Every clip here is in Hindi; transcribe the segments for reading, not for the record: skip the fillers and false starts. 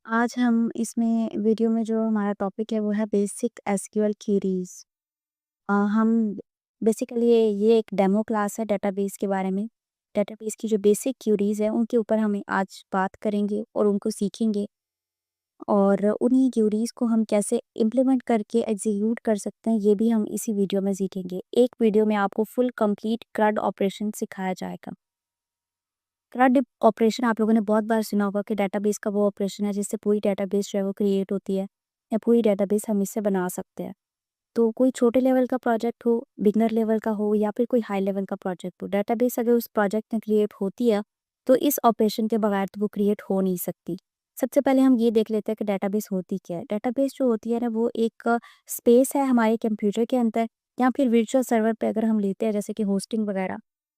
आज हम इसमें वीडियो में जो हमारा टॉपिक है वो है बेसिक एसक्यूएल क्वेरीज। हम बेसिकली ये एक डेमो क्लास है डेटाबेस के बारे में। डेटाबेस की जो बेसिक क्वेरीज है उनके ऊपर हम आज बात करेंगे और उनको सीखेंगे और उन्हीं क्वेरीज को हम कैसे इम्प्लीमेंट करके एग्जीक्यूट कर सकते हैं ये भी हम इसी वीडियो में सीखेंगे। एक वीडियो में आपको फुल कंप्लीट CRUD ऑपरेशन सिखाया जाएगा। CRUD ऑपरेशन आप लोगों ने बहुत बार सुना होगा कि डेटाबेस का वो ऑपरेशन है जिससे पूरी डेटाबेस जो है वो क्रिएट होती है या पूरी डेटाबेस हम इससे बना सकते हैं। तो कोई छोटे लेवल का प्रोजेक्ट हो, बिगनर लेवल का हो या फिर कोई हाई लेवल का प्रोजेक्ट हो, डेटाबेस अगर उस प्रोजेक्ट में क्रिएट होती है तो इस ऑपरेशन के बगैर तो वो क्रिएट हो नहीं सकती। सबसे पहले हम ये देख लेते हैं कि डेटाबेस होती क्या है। डेटाबेस जो होती है ना वो एक स्पेस है हमारे कंप्यूटर के अंदर या फिर वर्चुअल सर्वर पे अगर हम लेते हैं जैसे कि होस्टिंग वगैरह,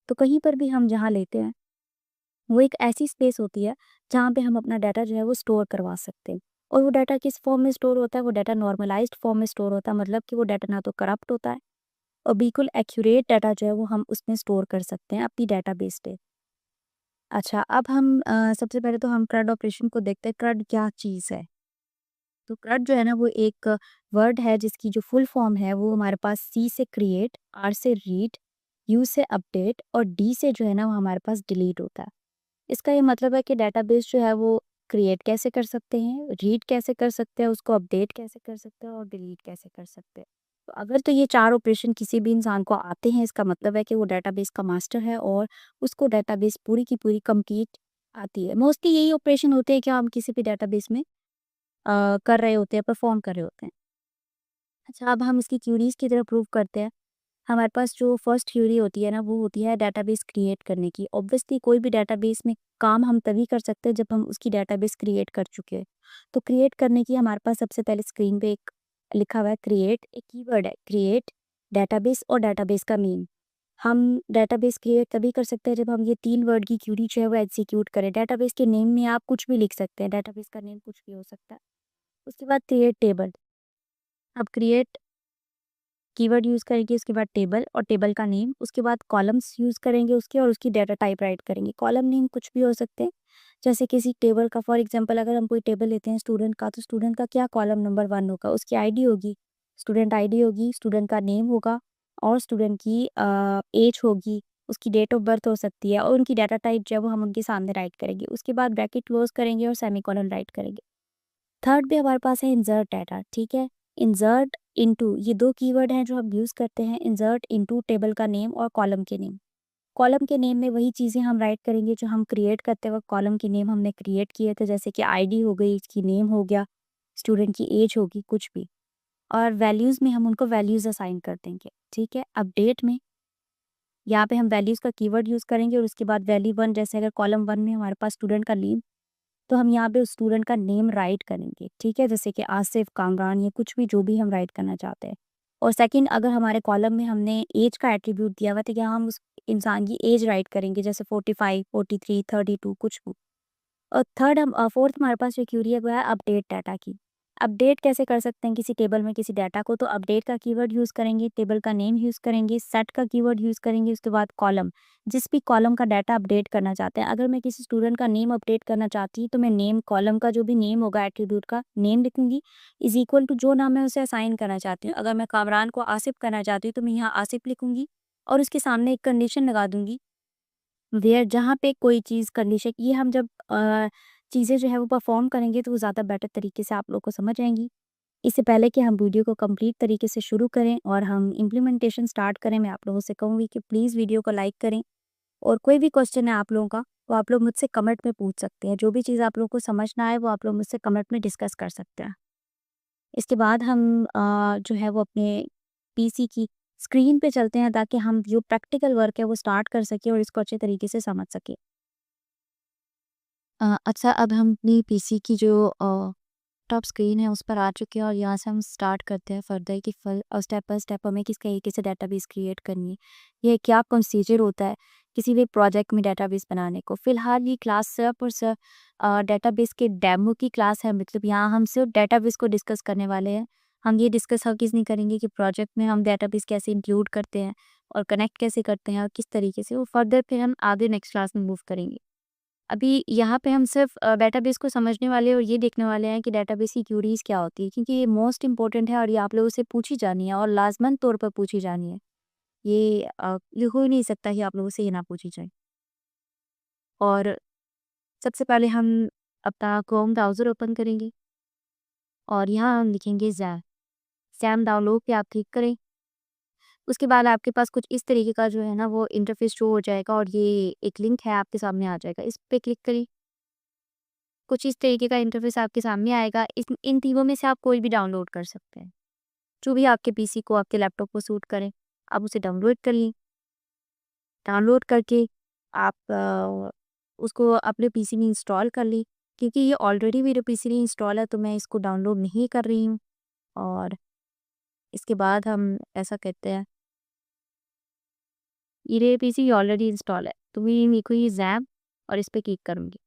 तो कहीं पर भी हम जहाँ लेते हैं वो एक ऐसी स्पेस होती है जहाँ पे हम अपना डाटा जो है वो स्टोर करवा सकते हैं। और वो डाटा किस फॉर्म में स्टोर होता है? वो डाटा नॉर्मलाइज्ड फॉर्म में स्टोर होता है, मतलब कि वो डाटा ना तो करप्ट होता है और बिल्कुल एक्यूरेट डाटा जो है वो हम उसमें स्टोर कर सकते हैं अपनी डाटाबेस पे। अच्छा, अब हम सबसे पहले तो हम CRUD ऑपरेशन को देखते हैं। CRUD क्या चीज़ है? तो CRUD जो है ना वो एक वर्ड है जिसकी जो फुल फॉर्म है वो हमारे पास C से क्रिएट, R से रीड, U से अपडेट और D से जो है ना वो हमारे पास डिलीट होता है। इसका ये मतलब है कि डेटाबेस जो है वो क्रिएट कैसे कर सकते हैं, रीड कैसे कर सकते हैं, उसको अपडेट कैसे कर सकते हैं और डिलीट कैसे कर सकते हैं। तो अगर तो ये 4 ऑपरेशन किसी भी इंसान को आते हैं, इसका मतलब है कि वो डेटाबेस का मास्टर है और उसको डेटाबेस पूरी की पूरी कंप्लीट आती है। मोस्टली यही ऑपरेशन होते हैं कि हम किसी भी डेटाबेस में कर रहे होते हैं, परफॉर्म कर रहे होते हैं। अच्छा, अब हम इसकी क्यूरीज की तरफ प्रूव करते हैं। हमारे पास जो फर्स्ट थ्योरी होती है ना वो होती है डेटाबेस क्रिएट करने की। ऑब्वियसली कोई भी डेटाबेस में काम हम तभी कर सकते हैं जब हम उसकी डेटाबेस क्रिएट कर चुके हैं। तो क्रिएट करने की हमारे पास सबसे पहले स्क्रीन पे एक लिखा हुआ है क्रिएट, एक कीवर्ड है क्रिएट, डेटाबेस और डेटाबेस का नेम। हम डेटाबेस क्रिएट तभी कर सकते हैं जब हम ये 3 वर्ड की क्यूरी जो है वो एग्जीक्यूट करें। डेटाबेस के नेम में आप कुछ भी लिख सकते हैं, डेटाबेस का नेम कुछ भी हो सकता है। उसके बाद क्रिएट टेबल। अब क्रिएट कीवर्ड यूज़ करेंगे, उसके बाद टेबल और टेबल का नेम, उसके बाद कॉलम्स यूज़ करेंगे उसके और उसकी डाटा टाइप राइट करेंगे। कॉलम नेम कुछ भी हो सकते हैं, जैसे किसी टेबल का फॉर एग्जांपल अगर हम कोई टेबल लेते हैं स्टूडेंट का, तो स्टूडेंट का क्या कॉलम नंबर 1 होगा, उसकी आईडी होगी, स्टूडेंट आईडी होगी, स्टूडेंट का नेम होगा और स्टूडेंट की एज होगी, उसकी डेट ऑफ बर्थ हो सकती है और उनकी डाटा टाइप जो है वो हम उनके सामने राइट करेंगे। उसके बाद ब्रैकेट क्लोज करेंगे और सेमीकोलन राइट करेंगे। थर्ड पे हमारे पास है इंसर्ट डाटा, ठीक है। इंसर्ट इनटू, ये 2 कीवर्ड हैं जो हम यूज़ करते हैं। इंसर्ट इनटू टेबल का नेम और कॉलम के नेम। कॉलम के नेम में वही चीज़ें हम राइट करेंगे जो हम क्रिएट करते वक़्त कॉलम के नेम हमने क्रिएट किए थे, जैसे कि आईडी हो गई, इसकी नेम हो गया, स्टूडेंट की एज होगी, कुछ भी। और वैल्यूज़ में हम उनको वैल्यूज़ असाइन कर देंगे, ठीक है। अपडेट में यहाँ पे हम वैल्यूज़ का कीवर्ड यूज़ करेंगे और उसके बाद वैल्यू 1, जैसे अगर कॉलम 1 में हमारे पास स्टूडेंट का नेम, तो हम यहाँ पे उस स्टूडेंट का नेम राइट करेंगे, ठीक है? जैसे कि आसिफ, कामरान, या कुछ भी जो भी हम राइट करना चाहते हैं। और सेकंड, अगर हमारे कॉलम में हमने एज का एट्रीब्यूट दिया हुआ है तो यहाँ हम उस इंसान की एज राइट करेंगे, जैसे 45, 43, 32 कुछ भी। और थर्ड फोर्थ हमारे पास जो क्वेरी है वो है अपडेट डाटा की। अपडेट कैसे कर सकते हैं किसी टेबल में किसी डाटा को? तो अपडेट का कीवर्ड यूज़ करेंगे, टेबल का नेम यूज़ करेंगे, सेट का कीवर्ड यूज़ करेंगे, उसके बाद कॉलम, जिस भी कॉलम का डाटा अपडेट करना चाहते हैं। अगर मैं किसी स्टूडेंट का नेम अपडेट करना चाहती हूँ तो मैं नेम कॉलम का जो भी नेम होगा एट्रीब्यूट का नेम लिखूंगी, इज इक्वल टू जो नाम मैं उसे असाइन करना चाहती हूँ। अगर मैं कामरान को आसिफ करना चाहती हूँ तो मैं यहाँ आसिफ लिखूंगी और उसके सामने एक कंडीशन लगा दूंगी वेयर, जहाँ पे कोई चीज़ कंडीशन, ये हम जब चीज़ें जो है वो परफॉर्म करेंगे तो वो ज़्यादा बेटर तरीके से आप लोग को समझ आएंगी। इससे पहले कि हम वीडियो को कंप्लीट तरीके से शुरू करें और हम इम्प्लीमेंटेशन स्टार्ट करें, मैं आप लोगों से कहूँगी कि प्लीज़ वीडियो को लाइक करें और कोई भी क्वेश्चन है आप लोगों का वो आप लोग मुझसे कमेंट में पूछ सकते हैं। जो भी चीज़ आप लोगों को समझ ना आए वो आप लोग मुझसे कमेंट में डिस्कस कर सकते हैं। इसके बाद हम जो है वो अपने पीसी की स्क्रीन पे चलते हैं ताकि हम जो प्रैक्टिकल वर्क है वो स्टार्ट कर सकें और इसको अच्छे तरीके से समझ सकें। अच्छा, अब हम अपनी पीसी की जो टॉप स्क्रीन है उस पर आ चुके हैं और यहाँ से हम स्टार्ट करते हैं फर्दर कि स्टेप बाय स्टेप हमें किस तरीके से डेटाबेस क्रिएट करनी है। ये क्या प्रोसीजर होता है किसी भी प्रोजेक्ट में डेटाबेस बनाने को। फिलहाल ये क्लास सिर्फ और सिर्फ डेटाबेस के डेमो की क्लास है, मतलब यहाँ हम सिर्फ डेटाबेस को डिस्कस करने वाले हैं। हम ये डिस्कस हरगिज़ नहीं करेंगे कि प्रोजेक्ट में हम डेटाबेस कैसे इंक्लूड करते हैं और कनेक्ट कैसे करते हैं और किस तरीके से। वो फर्दर फिर हम आगे नेक्स्ट क्लास में मूव करेंगे। अभी यहाँ पे हम सिर्फ डेटाबेस को समझने वाले और ये देखने वाले हैं कि डेटाबेस की क्यूरीज क्या होती है, क्योंकि ये मोस्ट इंपॉर्टेंट है और ये आप लोगों से पूछी जानी है और लाजमन तौर पर पूछी जानी है। ये हो ही नहीं सकता कि आप लोगों से ये ना पूछी जाए। और सबसे पहले हम अपना क्रोम ब्राउज़र ओपन करेंगे और यहाँ हम लिखेंगे ज़ैम। ज़ैम डाउनलोड पे आप क्लिक करें। उसके बाद आपके पास कुछ इस तरीके का जो है ना वो इंटरफेस शो हो जाएगा और ये एक लिंक है आपके सामने आ जाएगा। इस पे क्लिक करें। कुछ इस तरीके का इंटरफेस आपके सामने आएगा। इन तीनों में से आप कोई भी डाउनलोड कर सकते हैं। जो भी आपके पीसी को, आपके लैपटॉप को सूट करे, आप उसे डाउनलोड करिए। डाउनलोड करके आप उसको अपने पीसी में इंस्टॉल कर ली। क्योंकि ये ऑलरेडी मेरे पीसी में इंस्टॉल है तो मैं इसको डाउनलोड नहीं कर रही हूँ। और इसके बाद हम ऐसा करते हैं, ये पीसी ऑलरेडी इंस्टॉल है तो मैं लिखूँगी ज़ैम और इस पे क्लिक करूँगी।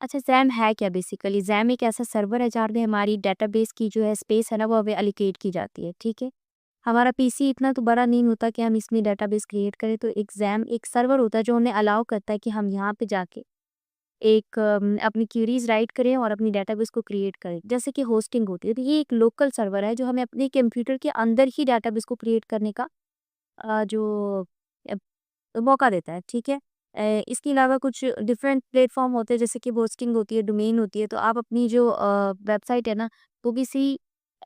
अच्छा, ज़ैम है क्या? बेसिकली ज़ैम एक ऐसा सर्वर है जहाँ पे हमारी डेटाबेस की जो है स्पेस है ना वो हमें एलोकेट की जाती है, ठीक है? हमारा पीसी इतना तो बड़ा नहीं होता कि हम इसमें डेटाबेस क्रिएट करें, तो एक ज़ैम एक सर्वर होता है जो हमें अलाउ करता है कि हम यहाँ पे जाके अपनी क्वेरीज़ राइट करें और अपनी डेटाबेस को क्रिएट करें। जैसे कि होस्टिंग होती है, तो ये एक लोकल सर्वर है जो हमें अपने कंप्यूटर के अंदर ही डेटाबेस को क्रिएट करने का जो मौका देता है, ठीक है? इसके अलावा कुछ डिफरेंट प्लेटफ़ॉर्म होते हैं, जैसे कि होस्टिंग होती है, डोमेन होती है, तो आप अपनी जो वेबसाइट है ना, वो किसी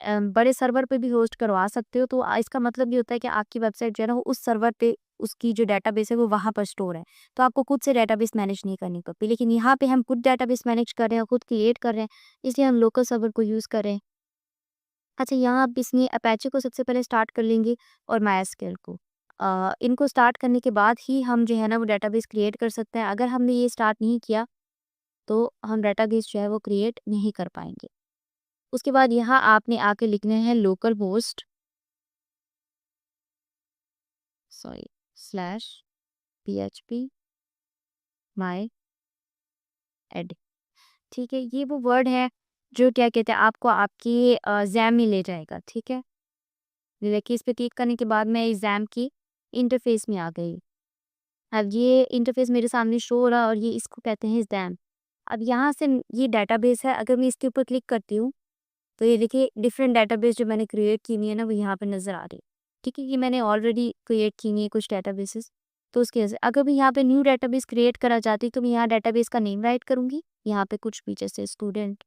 बड़े सर्वर पे भी होस्ट करवा सकते हो। तो इसका मतलब ये होता है कि आपकी वेबसाइट जो है ना, वो उस सर्वर पे उसकी जो डेटाबेस है, वो वहाँ पर स्टोर है। तो आपको खुद से डेटाबेस मैनेज नहीं करनी पड़ती। लेकिन यहाँ पे हम खुद डेटाबेस मैनेज कर रहे हैं, खुद क्रिएट कर रहे हैं, इसलिए हम लोकल सर्वर को यूज़ कर रहे हैं। अच्छा, यहाँ आप इसमें अपैचे को सबसे पहले स्टार्ट कर लेंगे और माइस्क्ल को। इनको स्टार्ट करने के बाद ही हम जो है ना वो डेटाबेस क्रिएट कर सकते हैं। अगर हमने ये स्टार्ट नहीं किया तो हम डेटाबेस जो है वो क्रिएट नहीं कर पाएंगे। उसके बाद यहाँ आपने आके लिखने हैं local host sorry slash php माई एड। ठीक है, ये वो वर्ड है जो क्या कहते हैं आपको आपकी जैम में ले जाएगा, ठीक है? देखिए, इस पे क्लिक करने के बाद मैं एग्जाम की इंटरफेस में आ गई। अब ये इंटरफेस मेरे सामने शो हो रहा है और ये इसको कहते हैं ज़ैम। अब यहाँ से ये डेटाबेस है, अगर मैं इसके ऊपर क्लिक करती हूँ तो ये देखिए डिफरेंट डेटाबेस जो मैंने क्रिएट की हुई है ना वो यहाँ पे नज़र आ रही है। ठीक है, ये मैंने ऑलरेडी क्रिएट की हुई है कुछ डेटाबेसेस। तो उसकी वजह से अगर मैं यहाँ पे न्यू डेटाबेस क्रिएट करा चाहती तो मैं यहाँ डेटाबेस का नेम राइट करूँगी, यहाँ पे कुछ भी जैसे स्टूडेंट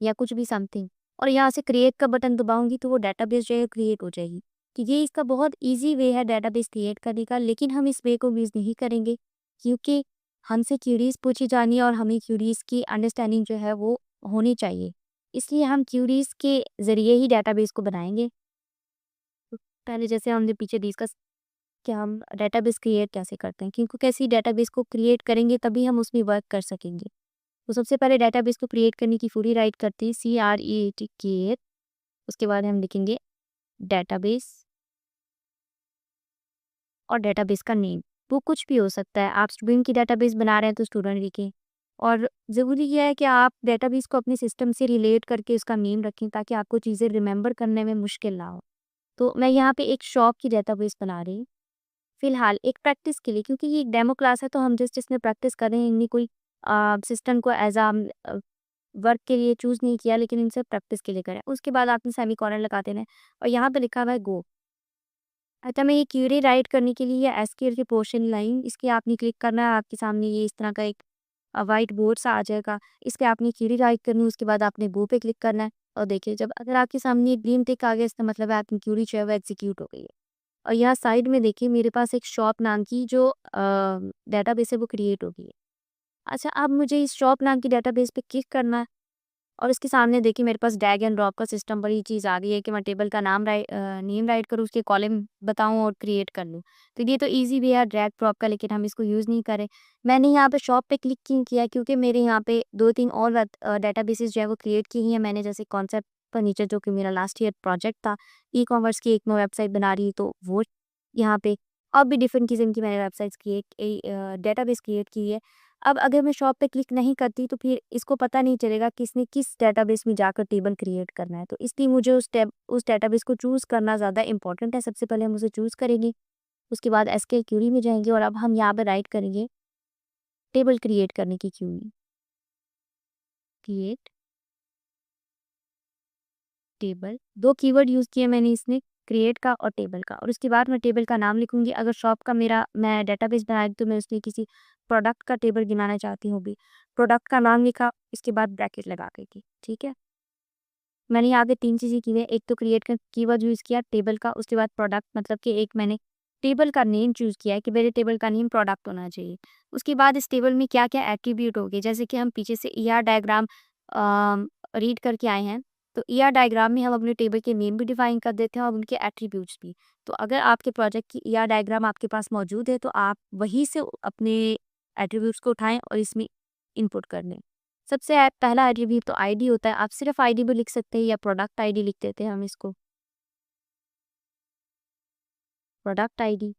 या कुछ भी समथिंग, और यहाँ से क्रिएट का बटन दबाऊंगी तो वो डेटाबेस जो है क्रिएट हो जाएगी। तो ये इसका बहुत ईजी वे है डेटाबेस क्रिएट करने का, लेकिन हम इस वे को यूज़ नहीं करेंगे क्योंकि हमसे क्यूरीज पूछी जानी है और हमें क्यूरीज की अंडरस्टैंडिंग जो है वो होनी चाहिए। इसलिए हम क्यूरीज के ज़रिए ही डेटाबेस को बनाएंगे। तो पहले जैसे हमने पीछे डिस्कस कि हम डेटाबेस क्रिएट कैसे करते हैं, क्योंकि कैसी डेटाबेस को क्रिएट करेंगे तभी हम उसमें वर्क कर सकेंगे। तो सबसे पहले डेटाबेस को क्रिएट करने की पूरी राइट करते हैं CREAT क्रिएट। उसके बाद हम लिखेंगे डेटाबेस और डेटाबेस का नेम, वो कुछ भी हो सकता है। आप स्टूडेंट की डेटाबेस बना रहे हैं तो स्टूडेंट लिखें, और ज़रूरी यह है कि आप डेटाबेस को अपने सिस्टम से रिलेट करके उसका नेम रखें ताकि आपको चीज़ें रिमेंबर करने में मुश्किल ना हो। तो मैं यहाँ पे एक शॉप की डेटाबेस बना रही हूँ फिलहाल, एक प्रैक्टिस के लिए, क्योंकि ये एक डेमो क्लास है तो हम जस्ट इसमें प्रैक्टिस कर रहे हैं। इनमें कोई सिस्टम को एज वर्क के लिए चूज़ नहीं किया, लेकिन इनसे प्रैक्टिस के लिए करें। उसके बाद आपने सेमीकोलन लगा देना है और यहाँ पे लिखा हुआ है गो। अच्छा, मैं ये क्वेरी राइट करने के लिए एसक्यूएल की पोर्शन लाइन इस पे आपने क्लिक करना है। आपके सामने ये इस तरह का एक व्हाइट बोर्ड सा आ जाएगा। इस पे आपने क्वेरी राइट करनी है, उसके बाद आपने गो पे क्लिक करना है और देखिए जब अगर आपके सामने एक ग्रीन टिक आ गया इसका मतलब है आपकी क्वेरी जो है वो एग्जीक्यूट हो गई है। और यहाँ साइड में देखिए मेरे पास एक शॉप नाम की जो डेटाबेस है वो क्रिएट हो गई है। अच्छा, अब मुझे इस शॉप नाम की डेटाबेस पे क्लिक करना है और इसके सामने देखिए मेरे पास ड्रैग एंड ड्रॉप का सिस्टम बड़ी चीज़ आ गई है कि मैं टेबल का नेम राइट करूँ, उसके कॉलम बताऊँ और क्रिएट कर लूँ। तो ये तो ईज़ी वे है ड्रैग ड्रॉप का, लेकिन हम इसको यूज़ नहीं करें। मैंने यहाँ पे शॉप पे क्लिक क्यों किया, क्योंकि मेरे यहाँ पे 2-3 और डेटाबेसेस जो है वो क्रिएट की ही हैं मैंने, जैसे कॉन्सेप्ट फर्नीचर जो कि मेरा लास्ट ईयर प्रोजेक्ट था। ई-कॉमर्स की एक मैं वेबसाइट बना रही हूँ तो वो यहाँ पे और भी डिफरेंट किस्म की मैंने वेबसाइट्स डेटाबेस क्रिएट की है। अब अगर मैं शॉप पे क्लिक नहीं करती तो फिर इसको पता नहीं चलेगा किसने किस डेटाबेस में जाकर टेबल क्रिएट करना है। तो इसलिए मुझे उस डेटाबेस को चूज़ करना ज़्यादा इंपॉर्टेंट है। सबसे पहले हम उसे चूज़ करेंगे। उसके बाद एसक्यूएल क्यूरी में जाएंगे और अब हम यहाँ पे राइट करेंगे टेबल क्रिएट करने की query, create table. 2 keyword use किए मैंने इसमें, क्रिएट का और टेबल का, और उसके बाद मैं टेबल का नाम लिखूंगी। अगर शॉप का मेरा मैं डेटाबेस बनाया तो मैं उसमें किसी प्रोडक्ट का टेबल बनाना चाहती हूँ भी, प्रोडक्ट का नाम लिखा, इसके बाद ब्रैकेट लगा के की, ठीक है। मैंने यहाँ पे 3 चीज़ें की है, एक तो क्रिएट का कीवर्ड यूज़ किया टेबल का, उसके बाद प्रोडक्ट मतलब कि एक मैंने टेबल का नेम चूज़ किया है कि मेरे टेबल का नेम प्रोडक्ट होना चाहिए। उसके बाद इस टेबल में क्या-क्या एट्रीब्यूट होंगे, जैसे कि हम पीछे से ईआर डायग्राम रीड करके आए हैं, तो ईआर डायग्राम में हम अपने टेबल के नेम भी डिफाइन कर देते हैं और उनके एट्रीब्यूट्स भी। तो अगर आपके प्रोजेक्ट की ईआर डायग्राम आपके पास मौजूद है तो आप वहीं से अपने एट्रीब्यूट्स को उठाएँ और इसमें इनपुट कर लें। सबसे पहला एट्रीब्यूट तो आईडी होता है, आप सिर्फ आईडी भी लिख सकते हैं या प्रोडक्ट आईडी लिख देते हैं हम इसको, प्रोडक्ट आईडी।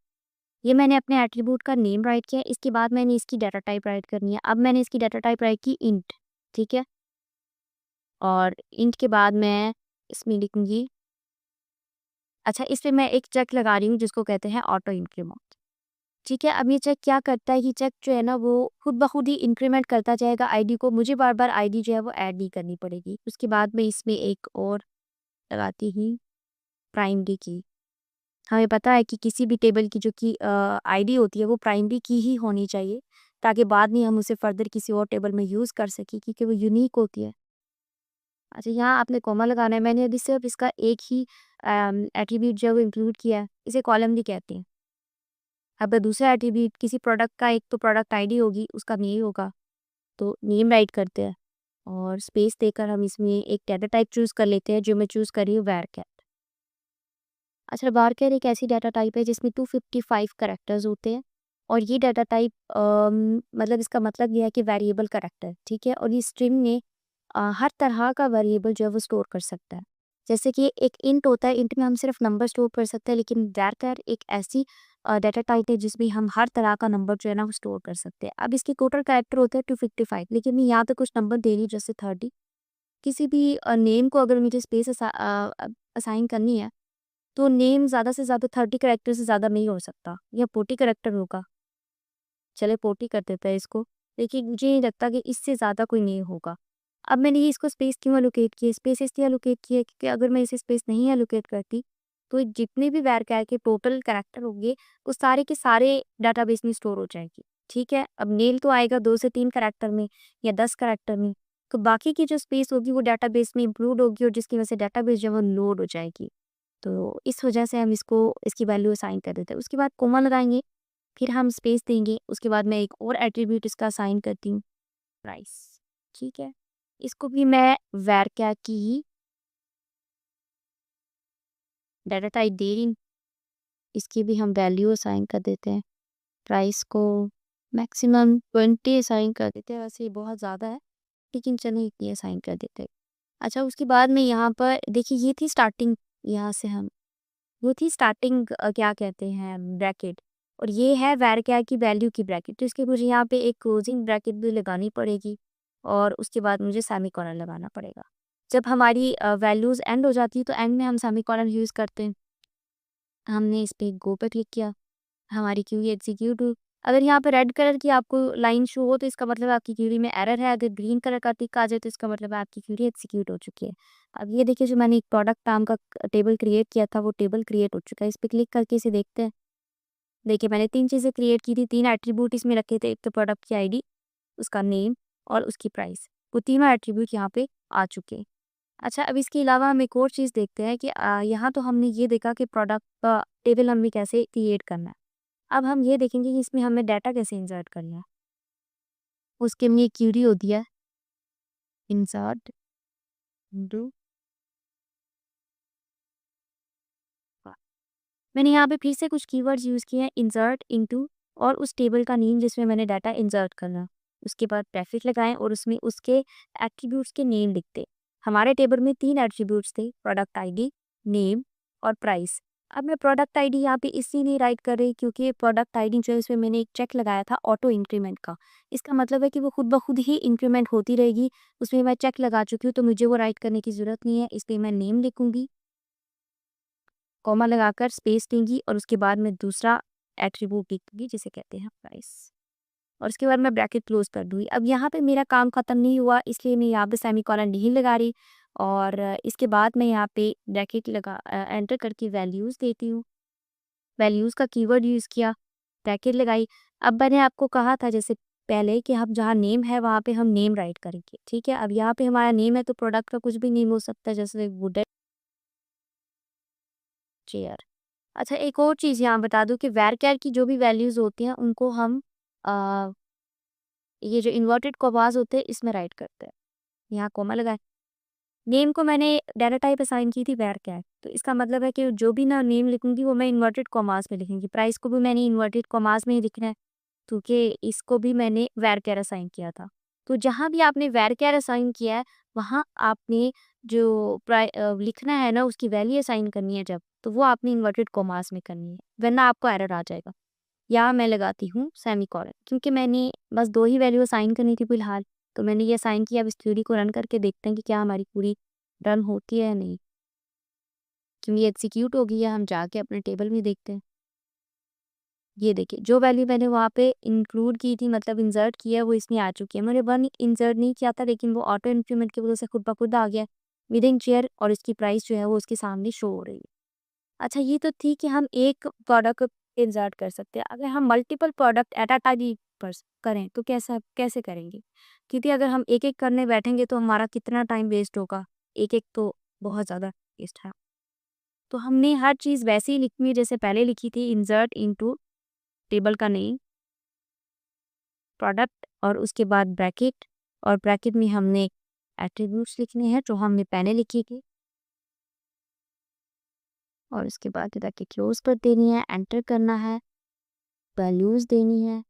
ये मैंने अपने एट्रीब्यूट का नेम राइट किया है, इसके बाद मैंने इसकी डाटा टाइप राइट करनी है। अब मैंने इसकी डाटा टाइप राइट की इंट, ठीक है, और इंट के बाद मैं इसमें लिखूंगी, अच्छा इस पे मैं एक चेक लगा रही हूँ जिसको कहते हैं ऑटो इंक्रीमेंट, ठीक है। अब ये चेक क्या करता है कि चेक जो है ना वो खुद ब खुद ही इंक्रीमेंट करता जाएगा आईडी को, मुझे बार बार आईडी जो है वो ऐड नहीं करनी पड़ेगी। उसके बाद मैं इसमें एक और लगाती हूँ प्राइमरी की। हमें पता है कि किसी भी टेबल की जो कि आईडी होती है वो प्राइमरी की ही होनी चाहिए, ताकि बाद में हम उसे फर्दर किसी और टेबल में यूज़ कर सकें क्योंकि वो यूनिक होती है। अच्छा यहाँ आपने कॉमा लगाना है, मैंने अभी सिर्फ इसका एक ही एट्रीब्यूट जो है वो इंक्लूड किया है, इसे कॉलम भी कहते हैं। अब दूसरा एट्रीब्यूट किसी प्रोडक्ट का, एक तो प्रोडक्ट आईडी होगी, उसका नेम होगा, तो नेम राइट करते हैं और स्पेस देकर हम इसमें एक डाटा टाइप चूज़ कर लेते हैं, जो मैं चूज़ कर रही हूँ varchar। अच्छा varchar एक ऐसी डाटा टाइप है जिसमें 255 कैरेक्टर्स होते हैं और ये डाटा टाइप मतलब इसका मतलब ये है कि वेरिएबल कैरेक्टर, ठीक है, और ये स्ट्रिंग में हर तरह का वेरिएबल जो है वो स्टोर कर सकता है। जैसे कि एक इंट होता है, इंट में हम सिर्फ नंबर स्टोर कर सकते हैं, लेकिन varchar एक ऐसी डाटा टाइप है जिसमें हम हर तरह का नंबर जो है ना वो स्टोर कर सकते हैं। अब इसके टोटल कैरेक्टर होते हैं 255, लेकिन मैं यहाँ पे कुछ नंबर दे रही हूँ जैसे 30। किसी भी नेम को अगर मुझे स्पेस असाइन करनी है तो नेम ज़्यादा से ज़्यादा 30 कैरेक्टर से ज़्यादा नहीं हो सकता, या 40 कैरेक्टर होगा। चले 40 कर देते हैं इसको, लेकिन मुझे नहीं लगता कि इससे ज़्यादा कोई नेम होगा। अब मैंने ये इसको स्पेस क्यों एलोकेट की है? स्पेस इसलिए एलोकेट की है क्योंकि अगर मैं इसे स्पेस नहीं एलोकेट करती तो जितने भी varchar के टोटल कैरेक्टर होंगे वो सारे के सारे डाटाबेस में स्टोर हो जाएगी, ठीक है। अब नेम तो आएगा 2 से 3 कैरेक्टर में या 10 कैरेक्टर में, तो बाकी की जो स्पेस होगी वो डाटाबेस में इंक्लूड होगी और जिसकी वजह से डाटाबेस जो है वो लोड हो जाएगी। तो इस वजह से हम इसको इसकी वैल्यू असाइन कर देते हैं। उसके बाद कोमा लगाएंगे, फिर हम स्पेस देंगे, उसके बाद मैं एक और एट्रीब्यूट इसका असाइन करती हूँ, प्राइस, ठीक है। इसको भी मैं varchar की ही डाटा टाइप दे रही हूँ, इसकी भी हम वैल्यू असाइन कर देते हैं। प्राइस को मैक्सिमम 20 असाइन कर देते हैं, वैसे ये बहुत ज़्यादा है लेकिन चलिए इतनी असाइन कर देते हैं। अच्छा उसके बाद में यहाँ पर देखिए ये थी स्टार्टिंग, यहाँ से हम वो थी स्टार्टिंग क्या कहते हैं ब्रैकेट, और ये है varchar की वैल्यू की ब्रैकेट, तो इसके मुझे यहाँ पे एक क्लोजिंग ब्रैकेट भी लगानी पड़ेगी और उसके बाद मुझे सेमीकोलन लगाना पड़ेगा। जब हमारी वैल्यूज़ एंड हो जाती है तो एंड में हम सेमीकोलन यूज़ करते हैं। हमने इस पे गो पे क्लिक किया, हमारी क्यूरी एग्जीक्यूट हुई। अगर यहाँ पे रेड कलर की आपको लाइन शो हो तो इसका मतलब आपकी क्यूरी में एरर है, अगर ग्रीन कलर का टिक आ जाए तो इसका मतलब आपकी क्यूरी एग्जीक्यूट हो चुकी है। अब ये देखिए जो मैंने एक प्रोडक्ट नाम का टेबल क्रिएट किया था वो टेबल क्रिएट हो चुका है। इस पे क्लिक करके इसे देखते हैं। देखिए मैंने 3 चीज़ें क्रिएट की थी, 3 एट्रीब्यूट इसमें रखे थे, एक तो प्रोडक्ट की आईडी, उसका नेम और उसकी प्राइस। वो तीनों एट्रीब्यूट यहाँ पे आ चुके हैं। अच्छा अब इसके अलावा हम एक और चीज़ देखते हैं कि यहाँ तो हमने ये देखा कि प्रोडक्ट का टेबल हमें कैसे क्रिएट करना है। अब हम ये देखेंगे कि इसमें हमें डाटा कैसे इंसर्ट करना है। उसके लिए क्यूरी होती है इंसर्ट इनटू, मैंने यहाँ पे फिर से कुछ कीवर्ड्स यूज़ किए हैं, इंसर्ट इनटू और उस टेबल का नेम जिसमें मैंने डाटा इंसर्ट करना। उसके बाद ब्रैकेट लगाएं और उसमें उसके एट्रीब्यूट्स के नेम लिखते। हमारे टेबल में 3 एट्रीब्यूट्स थे, प्रोडक्ट आईडी, नेम और प्राइस। अब मैं प्रोडक्ट आईडी यहाँ पे इसलिए नहीं राइट कर रही क्योंकि प्रोडक्ट आईडी जो है उसमें मैंने एक चेक लगाया था ऑटो इंक्रीमेंट का। इसका मतलब है कि वो खुद ब खुद ही इंक्रीमेंट होती रहेगी, उसमें मैं चेक लगा चुकी हूँ तो मुझे वो राइट करने की ज़रूरत नहीं है, इसलिए मैं नेम लिखूँगी, कॉमा लगाकर स्पेस दूँगी और उसके बाद मैं दूसरा एट्रीब्यूट लिखूँगी जिसे कहते हैं प्राइस, और उसके बाद मैं ब्रैकेट क्लोज कर दूँगी। अब यहाँ पे मेरा काम ख़त्म नहीं हुआ, इसलिए मैं यहाँ पे सेमीकोलन नहीं लगा रही, और इसके बाद मैं यहाँ पे ब्रैकेट एंटर करके वैल्यूज़ देती हूँ। वैल्यूज़ का कीवर्ड यूज़ किया, ब्रैकेट लगाई। अब मैंने आपको कहा था जैसे पहले कि हम जहाँ नेम है वहाँ पे हम नेम राइट करेंगे, ठीक है। अब यहाँ पे हमारा नेम है तो प्रोडक्ट का कुछ भी नेम हो सकता है, जैसे वुडन चेयर। अच्छा, एक और चीज़ यहाँ बता दूँ कि varchar की जो भी वैल्यूज़ होती हैं उनको हम अ, ये जो इन्वर्टेड कॉमास होते हैं इसमें राइट करते हैं। यहाँ कॉमा लगाएँ। नेम को मैंने डाटा टाइप असाइन की थी varchar, तो इसका मतलब है कि जो भी ना नेम लिखूँगी वो मैं इन्वर्टेड कॉमास में लिखूँगी। प्राइस को भी मैंने इन्वर्टेड कॉमास में ही लिखना है, क्योंकि इसको भी मैंने varchar असाइन किया था। तो जहाँ भी आपने varchar असाइन किया है, वहाँ आपने जो लिखना है ना उसकी वैल्यू असाइन करनी है जब, तो वो आपने इन्वर्टेड कॉमास में करनी है, वरना आपको एरर आ जाएगा। यहाँ मैं लगाती हूँ सेमीकोलन, क्योंकि मैंने बस 2 ही वैल्यू असाइन करनी थी फिलहाल, तो मैंने ये असाइन किया। अब इस थ्योरी को रन करके देखते हैं कि क्या हमारी पूरी रन होती है या नहीं। क्योंकि एग्जीक्यूट हो गई है, हम जाके अपने टेबल में देखते हैं। ये देखिए, जो वैल्यू मैंने वहाँ पे इंक्लूड की थी, मतलब इंसर्ट किया है, वो इसमें आ चुकी है। मैंने 1 इंसर्ट नहीं किया था, लेकिन वो ऑटो इंक्रीमेंट की वजह से खुद ब खुद आ गया विदिन चेयर, और इसकी प्राइस जो है वो उसके सामने शो हो रही है। अच्छा, ये तो थी कि हम एक प्रोडक्ट इंसर्ट कर सकते हैं। अगर हम multiple product at a time करें तो कैसे करेंगे? क्योंकि अगर हम एक-एक करने बैठेंगे तो हमारा कितना टाइम वेस्ट होगा। एक-एक तो बहुत ज़्यादा वेस्ट है। तो हमने हर चीज़ वैसे ही लिखनी है जैसे पहले लिखी थी, इंसर्ट इनटू टेबल का नेम, प्रोडक्ट, और उसके बाद ब्रैकेट, और ब्रैकेट में हमने एट्रीब्यूट्स लिखने हैं जो हमने पहले लिखी थी, और उसके बाद ब्रैकेट क्लोज कर देनी है, एंटर करना है, वैल्यूज़ देनी है।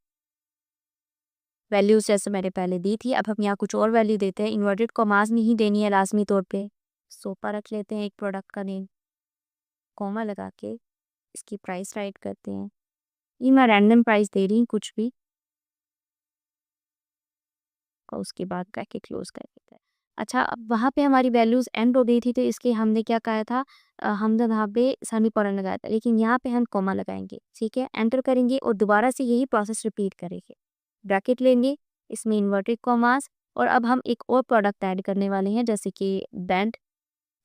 वैल्यूज़ जैसे मैंने पहले दी थी, अब हम यहाँ कुछ और वैल्यू देते हैं। इन्वर्टेड कॉमास नहीं देनी है लाज़मी तौर पे। सोफ़ा रख लेते हैं एक प्रोडक्ट का नेम, कॉमा लगा के इसकी प्राइस राइट करते हैं। ये मैं रैंडम प्राइस दे रही हूँ कुछ भी, और उसके बाद ब्रैकेट क्लोज कर देते हैं। अच्छा, अब वहाँ पे हमारी वैल्यूज़ एंड हो गई थी, तो इसके हमने क्या कहा था, हमने वहाँ पे सेमीकोलन लगाया था, लेकिन यहाँ पे हम कॉमा लगाएंगे, ठीक है। एंटर करेंगे और दोबारा से यही प्रोसेस रिपीट करेंगे। ब्रैकेट लेंगे, इसमें इन्वर्टेड कॉमास, और अब हम एक और प्रोडक्ट ऐड करने वाले हैं, जैसे कि बेड,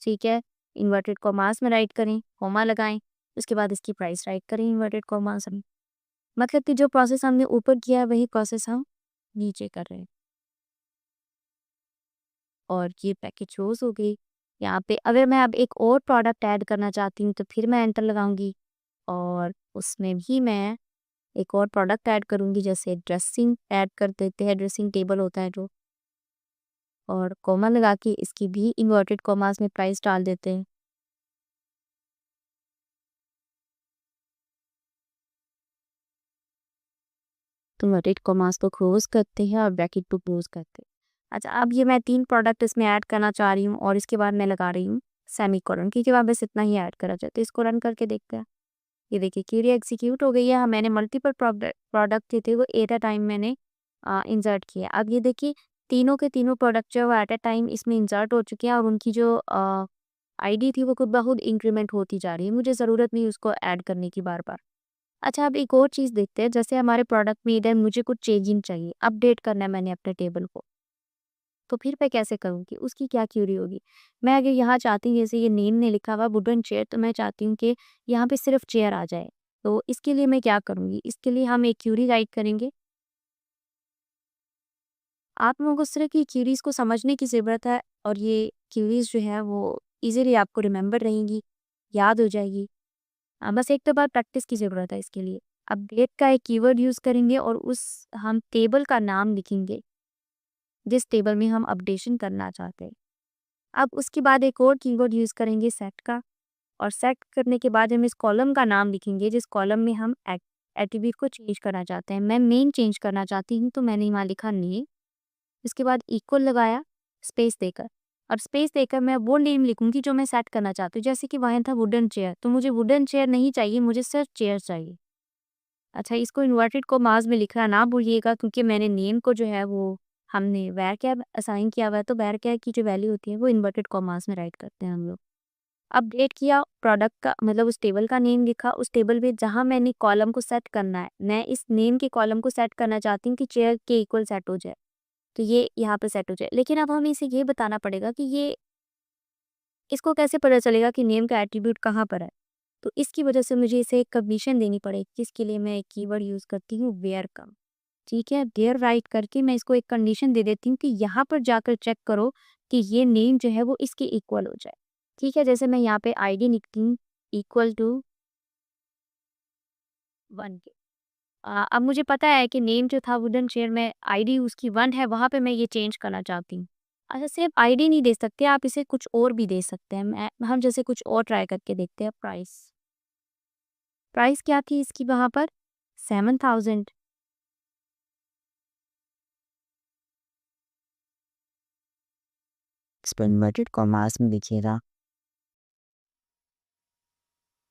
ठीक है। इन्वर्टेड कॉमास में राइट करें, कॉमा लगाएं, उसके बाद इसकी प्राइस राइट करें इन्वर्टेड कॉमास में। मतलब कि जो प्रोसेस हमने ऊपर किया है वही प्रोसेस हम नीचे कर रहे हैं। और ये पैकेज क्लोज हो गई। यहाँ पे अगर मैं अब एक और प्रोडक्ट ऐड करना चाहती हूँ तो फिर मैं एंटर लगाऊंगी, और उसमें भी मैं एक और प्रोडक्ट ऐड करूंगी, जैसे ड्रेसिंग ऐड कर देते हैं, ड्रेसिंग टेबल होता है जो, और कॉमा लगा के इसकी भी इन्वर्टेड कॉमास में प्राइस डाल देते हैं। तो इन्वर्टेड कॉमास को क्लोज करते हैं और ब्रैकेट को क्लोज करते हैं। अच्छा, अब ये मैं 3 प्रोडक्ट इसमें ऐड करना चाह रही हूँ, और इसके बाद मैं लगा रही हूँ सेमीकोलन, क्योंकि वहाँ बस इतना ही ऐड करा जाता है। तो इसको रन करके देखते हैं। ये देखिए, क्वेरी एग्जीक्यूट हो गई है। मैंने मल्टीपल प्रोडक्ट जो थे वो एट अ टाइम मैंने इंसर्ट किया। अब ये देखिए, तीनों के तीनों प्रोडक्ट जो है एट अ टाइम इसमें इंसर्ट हो चुके हैं, और उनकी जो आईडी थी वो खुद ब खुद इंक्रीमेंट होती जा रही है। मुझे ज़रूरत नहीं उसको ऐड करने की बार-बार। अच्छा, अब एक और चीज़ देखते हैं, जैसे हमारे प्रोडक्ट में इधर मुझे कुछ चेंजिंग चाहिए, अपडेट करना है मैंने अपने टेबल को। तो फिर मैं कैसे करूँगी? उसकी क्या क्वेरी होगी? मैं अगर यहाँ चाहती हूँ, जैसे ये नेम ने लिखा हुआ वुडन चेयर, तो मैं चाहती हूँ कि यहाँ पे सिर्फ चेयर आ जाए। तो इसके लिए मैं क्या करूँगी? इसके लिए हम एक क्वेरी राइट करेंगे। आप लोगों को सिर्फ ये क्वेरीज़ को समझने की ज़रूरत है, और ये क्वेरीज़ जो है वो ईज़िली आपको रिमेंबर रहेंगी, याद हो जाएगी। बस एक तो बार प्रैक्टिस की ज़रूरत है इसके लिए। अपडेट का एक कीवर्ड यूज़ करेंगे, और उस हम टेबल का नाम लिखेंगे, जिस टेबल में हम अपडेशन करना चाहते हैं। अब उसके बाद एक और कीवर्ड यूज़ करेंगे सेट का, और सेट करने के बाद हम इस कॉलम का नाम लिखेंगे जिस कॉलम में हम एट्रीब्यूट को चेंज करना चाहते हैं। मैं मेन चेंज करना चाहती हूँ, तो मैंने वहाँ लिखा नेम, इसके बाद इक्वल लगाया स्पेस देकर, और स्पेस देकर मैं वो नेम लिखूंगी जो मैं सेट करना चाहती हूँ। जैसे कि वहाँ था वुडन चेयर, तो मुझे वुडन चेयर नहीं चाहिए, मुझे सिर्फ चेयर चाहिए। अच्छा, इसको इन्वर्टेड कॉमास में लिखना ना भूलिएगा, क्योंकि मैंने नेम को जो है वो हमने varchar असाइन किया हुआ है, तो varchar की जो वैल्यू होती है वो इन्वर्टेड कॉमास में राइट करते हैं हम लोग। अपडेट किया, प्रोडक्ट का मतलब उस टेबल का नेम लिखा, उस टेबल में जहाँ मैंने कॉलम को सेट करना है, मैं इस नेम के कॉलम को सेट करना चाहती हूँ कि चेयर के इक्वल सेट हो जाए, तो ये यहाँ पे सेट हो जाए। लेकिन अब हमें इसे ये बताना पड़ेगा कि ये इसको कैसे पता चलेगा कि नेम का एट्रीब्यूट कहाँ पर है। तो इसकी वजह से मुझे इसे एक कंडीशन देनी पड़ेगी, जिसके लिए मैं एक कीवर्ड यूज़ करती हूँ वेयर का। ठीक है, देयर राइट करके मैं इसको एक कंडीशन दे देती हूँ कि यहाँ पर जाकर चेक करो कि ये नेम जो है वो इसके इक्वल हो जाए। ठीक है, जैसे मैं यहाँ पे आईडी लिखती हूँ इक्वल टू 1 के। अब मुझे पता है कि नेम जो था वुडन चेयर में आईडी उसकी 1 है, वहाँ पे मैं ये चेंज करना चाहती हूँ। अच्छा, सिर्फ आईडी नहीं दे सकते, आप इसे कुछ और भी दे सकते हैं। हम जैसे कुछ और ट्राई करके देखते हैं। प्राइस, प्राइस क्या थी इसकी वहाँ पर? 7000। इन्वर्टेड कॉमास में लिखिएगा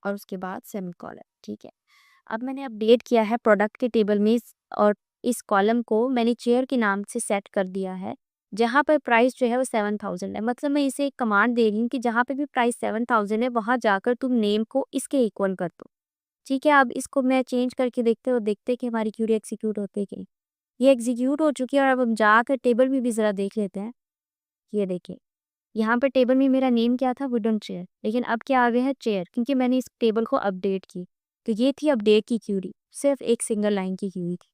और उसके बाद सेमीकोलन। ठीक है, अब मैंने अपडेट किया है प्रोडक्ट के टेबल में और इस कॉलम को मैंने चेयर के नाम से सेट कर दिया है, जहाँ पर प्राइस जो है वो 7000 है। मतलब मैं इसे एक कमांड दे रही हूँ कि जहाँ पे भी प्राइस 7000 है, वहाँ जाकर तुम नेम को इसके इक्वल कर दो। ठीक है, अब इसको मैं चेंज करके देखते हैं और देखते हैं कि हमारी क्यूरी एग्जीक्यूट होती है कि नहीं। ये एग्जीक्यूट हो चुकी है और अब हम जाकर टेबल में भी ज़रा देख लेते हैं। ये देखिए, यहाँ पर टेबल में मेरा नेम क्या था? वुडन चेयर, लेकिन अब क्या आ गया है? चेयर, क्योंकि मैंने इस टेबल को अपडेट की। तो ये थी अपडेट की क्यूरी, सिर्फ एक सिंगल लाइन की क्यूरी थी।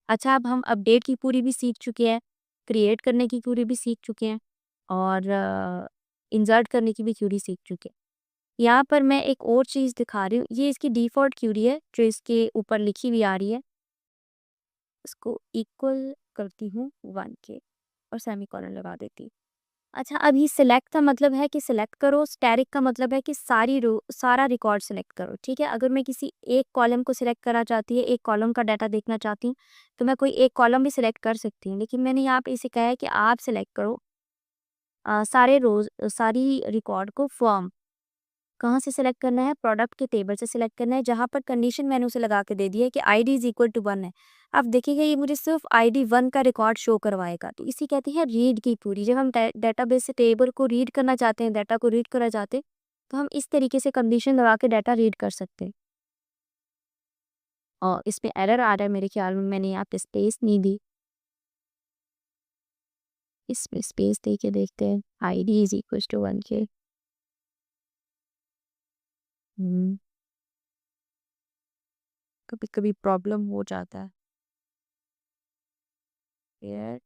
अच्छा, अब हम अपडेट की क्यूरी भी सीख चुके हैं, क्रिएट करने की क्यूरी भी सीख चुके हैं और इंसर्ट करने की भी क्यूरी सीख चुके हैं। यहाँ पर मैं एक और चीज़ दिखा रही हूँ, ये इसकी डिफ़ॉल्ट क्यूरी है जो इसके ऊपर लिखी हुई आ रही है। इसको इक्वल करती हूँ 1 के और सेमीकोलन लगा देती हूँ। अच्छा, अभी सिलेक्ट का मतलब है कि सिलेक्ट करो, स्टैटिक का मतलब है कि सारा रिकॉर्ड सिलेक्ट करो। ठीक है, अगर मैं किसी एक कॉलम को सिलेक्ट करना चाहती है, एक कॉलम का डाटा देखना चाहती हूँ, तो मैं कोई एक कॉलम भी सिलेक्ट कर सकती हूँ। लेकिन मैंने यहाँ पे इसे कहा है कि आप सिलेक्ट करो सारी रिकॉर्ड को फॉर्म। कहाँ से सिलेक्ट करना है? प्रोडक्ट के टेबल से सिलेक्ट करना है, जहाँ पर कंडीशन मैंने उसे लगा के दे दी है कि आईडी इज इक्वल टू 1 है। अब देखिएगा, ये मुझे सिर्फ आईडी 1 का रिकॉर्ड शो करवाएगा। तो इसी कहते हैं रीड की पूरी। जब हम डेटाबेस से टेबल को रीड करना चाहते हैं, डाटा को रीड करना चाहते हैं, तो हम इस तरीके से कंडीशन लगा के डाटा रीड कर सकते हैं। और इसमें एरर आ रहा है मेरे ख्याल में, मैंने यहाँ पे स्पेस नहीं दी। इसमें स्पेस दे के देखते हैं। आईडी इज इक्वल टू 1 के। कभी कभी प्रॉब्लम हो जाता है यार,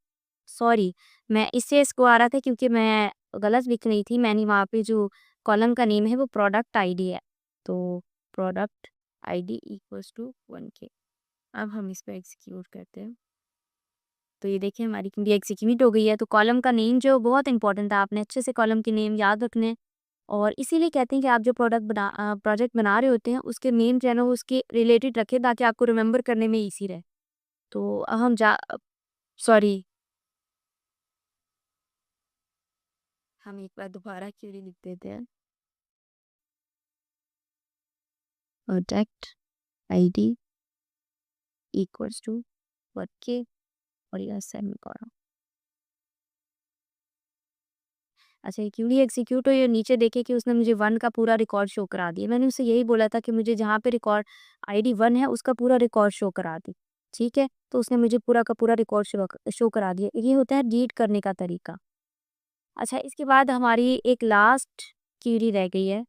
सॉरी। मैं इससे इसको आ रहा था क्योंकि मैं गलत लिख रही थी। मैंने वहाँ पे जो कॉलम का नेम है वो प्रोडक्ट आईडी है, तो प्रोडक्ट आईडी इक्वल्स टू 1 के। अब हम इसको एग्जीक्यूट करते हैं, तो ये देखिए हमारी क्वेरी एग्जीक्यूट हो गई है। तो कॉलम का नेम जो बहुत इंपॉर्टेंट था, आपने अच्छे से कॉलम के नेम याद रखने हैं। और इसीलिए कहते हैं कि आप जो प्रोजेक्ट बना रहे होते हैं, उसके नेम जो है ना वो उसके रिलेटेड रखें, ताकि आपको रिमेंबर करने में ईजी रहे। तो अब हम सॉरी, हम एक बार दोबारा क्वेरी लिख देते हैं। प्रोडक्ट आईडी इक्वल्स टू 1 के और यह सेमीकोलन। अच्छा, ये क्यूरी एग्जीक्यूट हुई और नीचे देखे कि उसने मुझे 1 का पूरा रिकॉर्ड शो करा दिया। मैंने उससे यही बोला था कि मुझे जहाँ पे रिकॉर्ड आईडी 1 है उसका पूरा रिकॉर्ड शो करा दी। ठीक है, तो उसने मुझे पूरा का पूरा रिकॉर्ड शो करा दिया। ये होता है रीड करने का तरीका। अच्छा, इसके बाद हमारी एक लास्ट क्यूरी रह गई है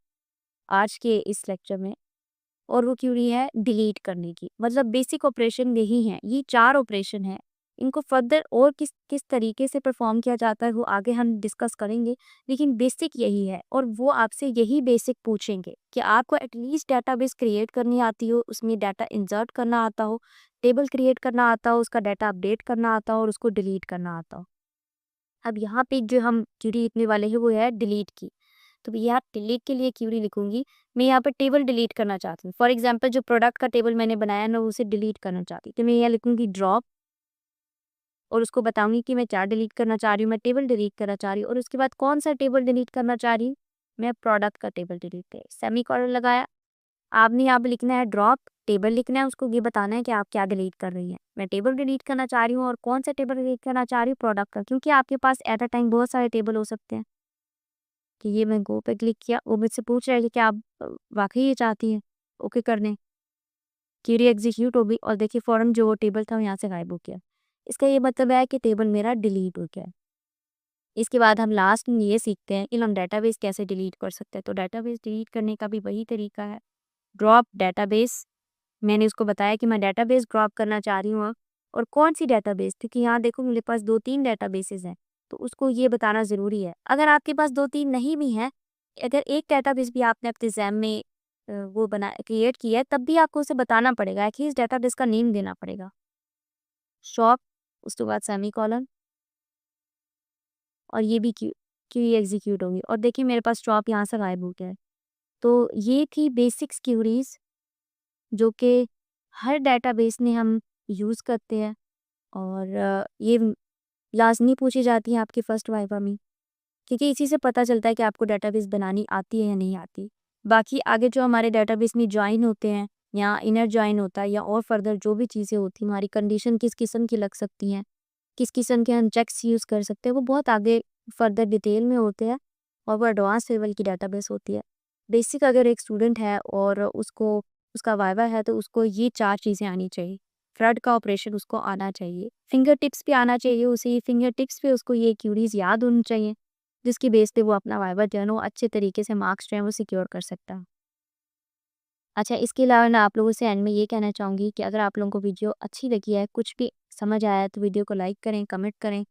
आज के इस लेक्चर में, और वो क्यूरी है डिलीट करने की। मतलब बेसिक ऑपरेशन यही है, ये 4 ऑपरेशन है। इनको फर्दर और किस किस तरीके से परफॉर्म किया जाता है वो आगे हम डिस्कस करेंगे, लेकिन बेसिक यही है। और वो आपसे यही बेसिक पूछेंगे कि आपको एटलीस्ट डाटाबेस क्रिएट करनी आती हो, उसमें डाटा इंसर्ट करना आता हो, टेबल क्रिएट करना आता हो, उसका डाटा अपडेट करना आता हो और उसको डिलीट करना आता हो। अब यहाँ पे जो हम क्यूरी लिखने वाले हैं वो है डिलीट की। तो यहाँ डिलीट के लिए क्यूरी लिखूंगी। मैं यहाँ पर टेबल डिलीट करना चाहती हूँ। फॉर एग्जांपल जो प्रोडक्ट का टेबल मैंने बनाया ना, उसे डिलीट करना चाहती हूँ, तो मैं यहाँ लिखूंगी ड्रॉप और उसको बताऊंगी कि मैं क्या डिलीट करना चाह रही हूँ। मैं टेबल डिलीट करना चाह रही हूँ और उसके बाद कौन सा टेबल डिलीट करना चाह रही हूँ? मैं प्रोडक्ट का टेबल डिलीट कर, सेमीकोलन लगाया। आपने यहाँ पे लिखना है ड्रॉप, टेबल लिखना है, उसको ये बताना है कि आप क्या डिलीट कर रही हैं। मैं टेबल डिलीट करना चाह रही हूँ और कौन सा टेबल डिलीट करना चाह रही हूँ? प्रोडक्ट का, क्योंकि आपके पास एट अ टाइम बहुत सारे टेबल हो सकते हैं। कि ये मैं गो पे क्लिक किया, वो मुझसे पूछ रहा है कि क्या आप वाक़ई ये चाहती हैं ओके करने? क्वेरी एग्ज़ीक्यूट हो गई और देखिए फ़ौरन जो वो टेबल था वो यहाँ से गायब हो गया। इसका ये मतलब है कि टेबल मेरा डिलीट हो गया है। इसके बाद हम लास्ट में ये सीखते हैं कि हम डेटाबेस कैसे डिलीट कर सकते हैं। तो डेटाबेस डिलीट करने का भी वही तरीका है, ड्रॉप डेटाबेस। मैंने उसको बताया कि मैं डेटाबेस ड्रॉप करना चाह रही हूँ और कौन-सी डेटाबेस, क्योंकि यहाँ देखो मेरे पास 2-3 डेटाबेसेस हैं, तो उसको ये बताना ज़रूरी है। अगर आपके पास 2-3 नहीं भी हैं, अगर एक डेटाबेस भी आपने अपने एग्ज़ाम में वो बना क्रिएट किया है, तब भी आपको उसे बताना पड़ेगा, एटलीस्ट डेटाबेस का नेम देना पड़ेगा। शॉप, उसके बाद सेमीकोलन और ये भी क्वेरी एग्ज़ीक्यूट होगी और देखिए मेरे पास शॉप यहाँ से गायब हो गया है। तो ये थी बेसिक्स क्वेरीज़ जो कि हर डेटाबेस में हम यूज़ करते हैं और ये लाज़मी पूछी जाती हैं आपके फर्स्ट वाइवा में, क्योंकि इसी से पता चलता है कि आपको डेटाबेस बनानी आती है या नहीं आती। बाकी आगे जो हमारे डेटाबेस में जॉइन होते हैं या इनर जॉइन होता है या और फर्दर जो भी चीज़ें होती हैं, हमारी कंडीशन किस किस्म की लग सकती हैं, किस किस्म के हम चेक्स यूज़ कर सकते हैं, वो बहुत आगे फर्दर डिटेल में होते हैं और वो एडवांस लेवल की डेटाबेस होती है। बेसिक अगर एक स्टूडेंट है और उसको उसका वाइवा है तो उसको ये 4 चीज़ें आनी चाहिए। फ्लड का ऑपरेशन उसको आना चाहिए, फिंगर टिप्स भी आना चाहिए उसे, फिंगर टिप्स पे उसको ये क्वेरीज़ याद होनी चाहिए, जिसकी बेस पे वो अपना वाइवा जो है ना वो अच्छे तरीके से मार्क्स जो हैं वो सिक्योर कर सकता है। अच्छा, इसके अलावा मैं आप लोगों से एंड में ये कहना चाहूँगी कि अगर आप लोगों को वीडियो अच्छी लगी है, कुछ भी समझ आया है तो वीडियो को लाइक करें, कमेंट करें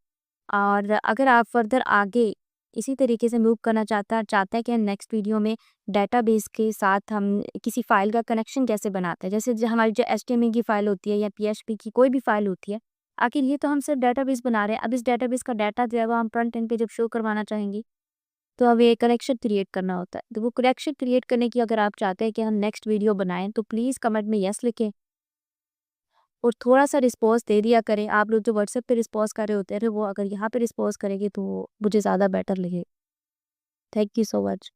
और अगर आप फर्दर आगे इसी तरीके से मूव करना चाहता है कि नेक्स्ट वीडियो में डेटाबेस के साथ हम किसी फ़ाइल का कनेक्शन कैसे बनाते हैं। जैसे जो हमारी जो एचटीएमएल की फ़ाइल होती है या पीएचपी की कोई भी फ़ाइल होती है, आखिर ये तो हम सिर्फ डेटाबेस बना रहे हैं। अब इस डेटाबेस का डाटा जो है वो हम फ्रंट एंड पे जब शो करवाना चाहेंगे, तो हमें एक कनेक्शन क्रिएट करना होता है। तो वो कनेक्शन क्रिएट करने की अगर आप चाहते हैं कि हम नेक्स्ट वीडियो बनाएँ, तो प्लीज़ कमेंट में येस लिखें और थोड़ा-सा रिस्पॉन्स दे दिया करें। आप लोग जो व्हाट्सएप पे रिस्पॉन्स कर रहे होते हैं, वो अगर यहाँ पे रिस्पॉन्स करेंगे तो मुझे ज़्यादा बेटर लगे। Thank you so much.